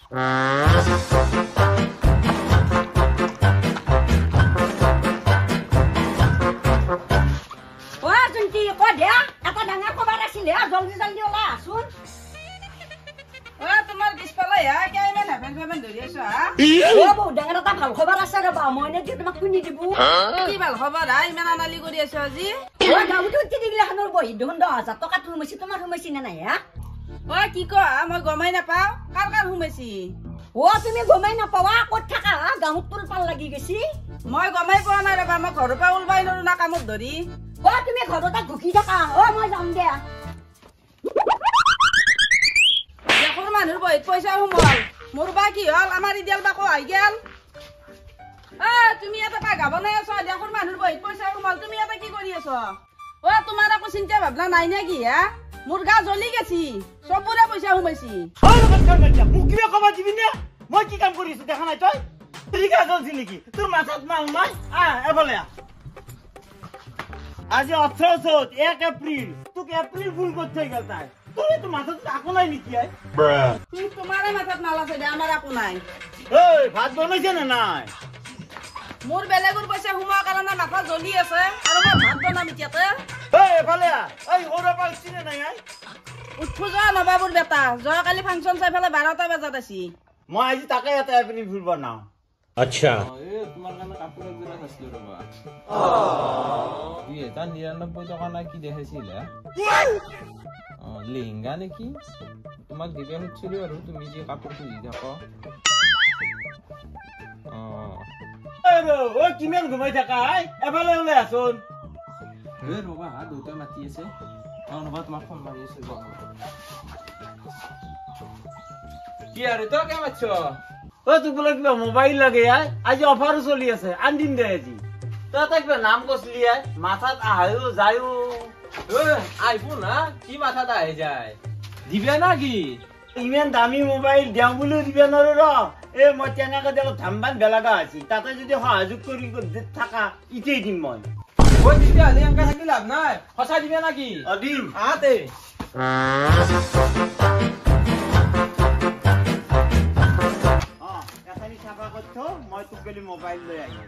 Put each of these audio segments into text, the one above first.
কি কোৱা মই গমাই নাপাওঁ কাৰ কাৰ সোমাইছি তুমি গমাই নাপাৱা ক'ত থাকা গাঁৱত তুল পাল লাগি গৈছি মই গমাই পোৱা নাই ৰবা মই ঘৰৰ পৰা ওলবাই নৰো না কামত ধৰি তুমি ঘৰতে ঘুকি থাকা মই যাম দিয়া দেখোন মানুহৰ বহিত পইচা সোমাল মোৰ বা কি হ'ল আমাৰ ইডিয়াল বা কো আহি গেল তুমি এটা পাগা বনাই আছ দেখোন মানুহৰ বহিত পইচা সোমাল তুমি এটা কি কৰি আছ তোমাৰ একো চিন্তা ভাবনা নাই নেকি হা মোৰ গা জ্বলি গেছি চবৰে পইচা সোমাইছি মোক কিবা কবা দিবি নে মই কি কাম কৰিছো দেখা নাই তই ত্ৰিকা জ্বলছি নেকি তোৰ মাথাত মাল নাই এফালে আজি 1 এপ্ৰিল তোক এপ্ৰিল ফুল কৰতে গেল তাই তুই তো মাথাত আকো নাই নেকি তোমাৰে মাথাত মাল আছে দে আমাৰ আকো নাই ভাত বনাইছে না নাই মোৰ বেলেগৰ পইচা সোমোৱাৰ কাৰণে মাথা জ্বলি আছে আৰু মই ভাত বনাম এতিয়াতে এফালে ওৰা পালছি না নাই উঠো যা নবাবুৰ বেটা যোৱাকালি ফাংচন চাই ফেলে 12টা বজাত আছি মই আজি তাকে এটা এপ্ৰিল ফুল বনাও আচ্ছা তোমার কানে কাপড় একজোড়া খাইছিল রবা 2099 টাকা না কি দেখাইছিল লেহেঙ্গা নাকি তোমাক দিবে হচ্ছিল আৰু তুমি যে কাপড় খুঁজি থাকো কিমান ঘুমাই থাকা এফালে ওলাই আসুন ৰবা দুটা মাতি আছে ৰবা তোমাক ফোন মাৰি আছে কি আৰু তই কেম আছ তোক বোলে কিবা মোবাইল লাগে আজি অফাৰো চলি আছে আনদিন দে আজি তই তাক কিবা নাম কৈছিলি মাথাত আহায়ো যায়ো আইফোন না কি মাথাত আহে যায় দিবে না কি ইমান দামী মোবাইল দিওঁ বুলিও দিব নোৱাৰো মই তেনেকে দেখো ধামবান বেলাগা আছি তাতে যদি সহযোগ কৰি থাকা ইটেই দিম মই তেতিয়াহ'লে এনেকে থাকি লাভ নাই সঁচা দিবে না কি দিম আতে মই তোক গেলি মোবাইল লৈ আহি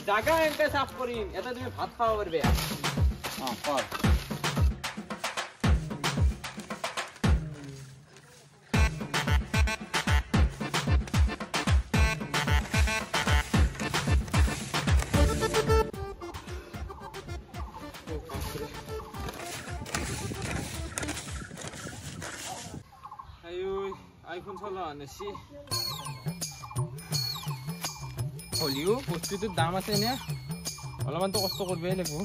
জাগা এনেকে সাফ কৰিম এটা তুমি ভাত খাব পাৰবে কৰ আইফোন চলা আনিছি হলিও বস্তুটোৰ দাম আছে নে অলপমানতো কষ্ট কৰিবই লাগিব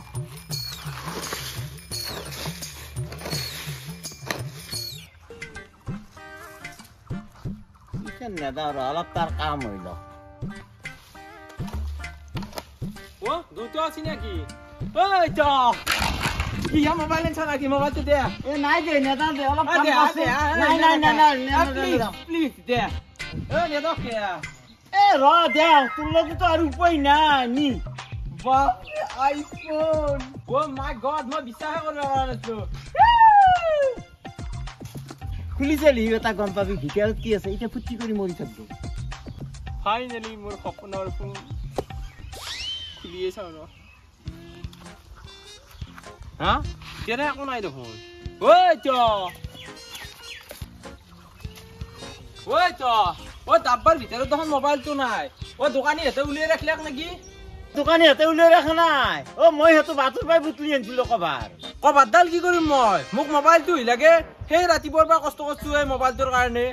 অলপ তাৰ কাম হইল দুটো আছে নাকি কি মোবাইল আনছ নাকি মোবাইলটো দে নাই দে নেদা দে অলপ কাম আছে নাই প্লিজ দে নেদক ৰ দে তোৰ লগতো আৰু উপায় নাই নি আইফোন মাই গড মই বিশ্বাসে কৰিব পৰা নাছিলো খুলি চালি এটা গম পাবি ভিতৰত কি আছে এতিয়া ফুটি কৰি মৰি থাকবো ফাইনেলি মোৰ সপোনৰ ফোন খুলিয়ে চাও ন কেনে একো নাই দেখোন ডাব্বাৰ ভিতৰত দেখোন মোবাইলটো নাই দোকানী হাতে উলিয়াই ৰাখিলাক নেকি দোকানী হাতে উলিয়াই ৰাখা নাই মই সেইটো বাটৰ পৰাই বুটলি আনিছিলো কবাৰডাল কি কৰিম মই মোক মোবাইলটো লাগে সেই ৰাতিপুৱাৰ পৰা কষ্ট কৰিছো এই মোবাইলটোৰ কাৰণে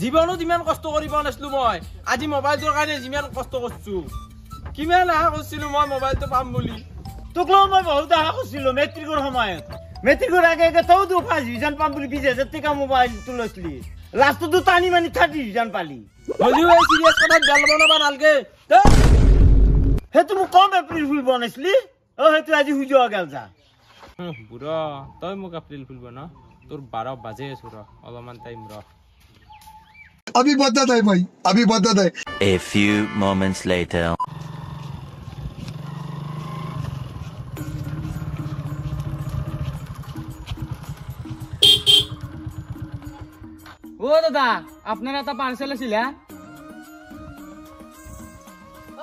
জীৱনত ইমান কষ্ট কৰিব নাছিলো মই আজি মোবাইলটোৰ কাৰণে যিমান কষ্ট কৰিছো কিমান আশা কৰিছিলো মই মোবাইলটো পাম বুলি তোক লৈ মই বহুত আশা কৰিছিলো মেট্ৰিকৰ সময়ত মেট্ৰিকৰ আগে আগে তইতো ফাৰ্ষ্ট ডিভিজন পাম বুলি 20,000 টকা মোবাইলটো লৈছিলি লাষ্টতো টানি মানি 30 ডিভিজন পালি হলিও এই চিৰিয়াছ কথাত বেল বনাব নালগে সেইটো মোক কম এপ্ৰিল ফুল বনাইছিলি সেইটো আজি সুযোগ গেল যা বুঢ়া তই মোক এপ্ৰিল ফুল বনা তোৰ 12 বাজে আছো ৰ অলপমান টাইম ৰ अभी बदत है भाई अभी बदत है A few moments later দাদা আপনার এটা পার্সেল আছিল হ্যাঁ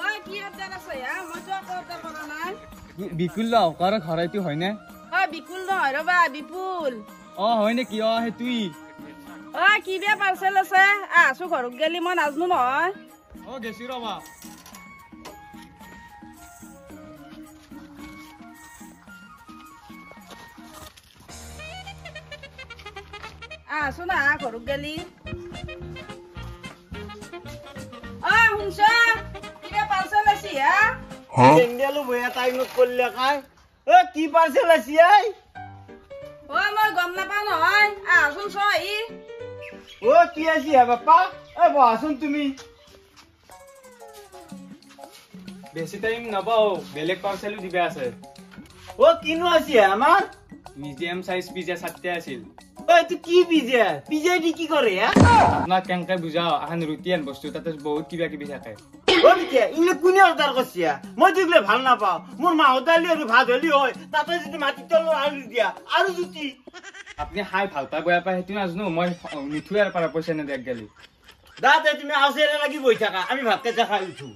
ঐ কি অৰ্ডাৰ আছে হা মইতো একো অৰ্ডাৰ কৰা নাই বিকুল লহকাৰ ঘৰটো হয়নে ঐ বিপুল নহয় ৰবা বিপুল হয় নেকি সেইটোই ঐ কি বেয়া পাৰ্চেল আছে আছো ঘৰত গেলি মই নাজনো নহয় গেছি ৰবা আছো না ঘৰত গেলি শুনছ কিবা পাৰ্চেল আছে হা চেন্দেলো বয়া টাইমত করলে কাই কি পার্সেল আছে আই মই গম নাপাওঁ নহয় আহচোন চহি কি আছে হে বাপ্পা বহাচোন তুমি বেছি টাইম নাপাও বেলেগ পাৰ্চেলো দিবা আছে কিনো আছে আমার মিডিয়াম সাইজ পিজ্জা 7টা আছিল তুই কি পিজা পিজা দি কি করে আপোনাক কেনেকে বুজাও এখন ৰুটিয়ান বস্তু তাতে বহুত কিবা কিবি থাকে ইনে কোনে অর্ডার করছে মই দেখলে ভাল নাপাও মোর মা দালি আর ভাত হলি হয় তাতে যদি মাটি তল আলু দিয়া আর জুতি আপুনি খাই ভাল পায় বেয়া পায় সেইটো নাজানো মই মিঠু আর পাৰা পইচা নেদেক গেলি দাদা তুমি আউসেৰে লাগি বই থাকা আমি ভাত কেটে খাই উঠু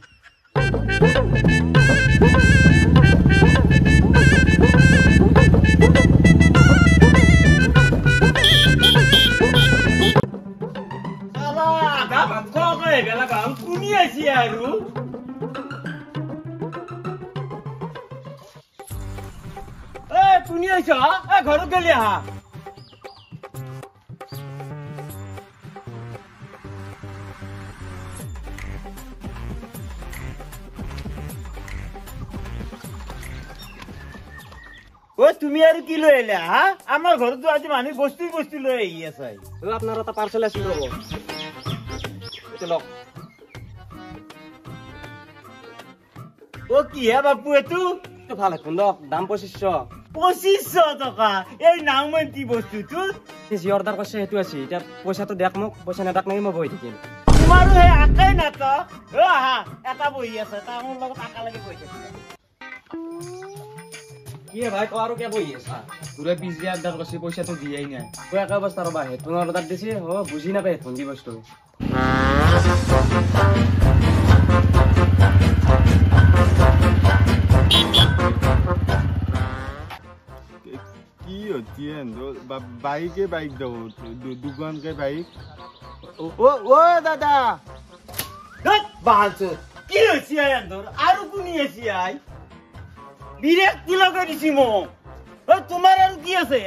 ঘৰত গেলি আহা তুমি আর কি লৈ এলা হা আমার ঘর তো আজি মানুষ বস্তু বস্তু লৈ আহি আছে আপনার এটা পার্সেল আছিল ৰব কি হে বাপু এটু ভাল এখন লওক দাম 2500 টাকা এই নামন্তি বস্তু তোর যি অর্ডার করছে সেইটো আছে এটা পয়সাটো দেখ মোক পয়সা নেদাক নাই মই বহি থাকিম তোমারও হে আকাই না তো আহা এটা বহি আছে তা আমার লগত আকা লাগি বহি থাকে কি ভাই তো আৰু কে বহি আছে পুরা পিজ্জা অর্ডার করছে পয়সাটো দিয়াই নাই কই একা অবস্থা রবা হেডফোন অর্ডার দিছি বুঝি না হেডফোন দি বস্তু কি হচ্ছে বাইকে বাইক দেবো দুকানকে বাইক ও দাদা বাহাচো কি হচ্ছে আন্দর আর কোনি আছে আই বিরক্তি লগে দিছি মো তোমার আর কি আছে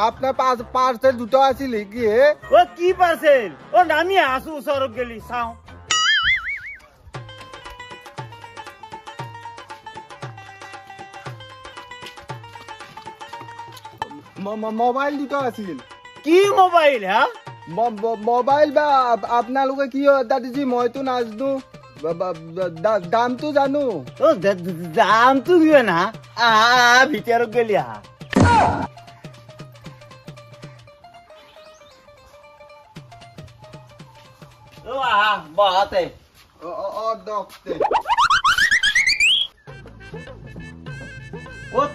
আপনার পার্সেল দুটো আছিল কি কি পার্সেল নামি আসু সরব গেলি চাও মোবাইল দুটো আছিল কি মোবাইল হ্যাঁ মোবাইল বা আপনালোকে কি অর্ডার দিছি মইতো নাজনো দামটো জানো দামটো কিয় না ভিতৰত গেলি আহা বাহাতে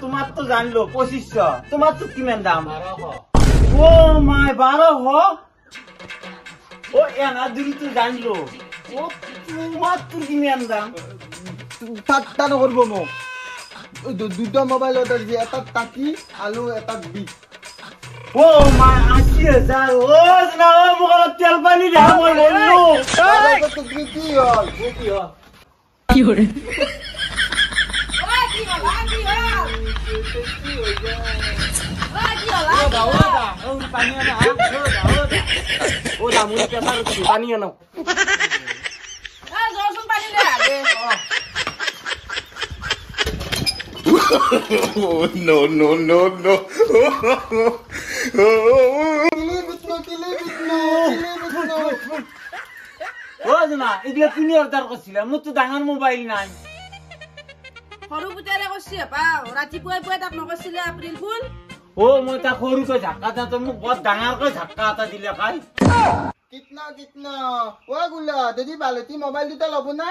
তোমার তো জানলো 2500 তোমার তো কিমান দাম 1200 মাই 1200 এনা দিলি তো জানলো তোমার তো কিমান দাম তা নকৰব মোক দুটো মোবাইল অর্ডার দিছি এটা টাকি আলু এটা বিট মাই 80000 না মোক তেল পানি দে মই বললো কি হল কি হরে পানি আনো no, no, no, no. এগুলো তুমি অর্ডার করছিলাম মোর তো ডাঙর মোবাইল নাই সৰু পুতেৰে কৈছি পাও ৰাতিপুৱাই পুৱাই তাক নকৈছিলে এপ্ৰিল ফুল মই তাক সৰুকৈ ঝাক্কা দিওঁতে মোক বৰ ডাঙৰকৈ ঝাক্কা এটা দিলে কাই কিতনা গুলা যদি বালতি মোবাইল দুটা ল'ব না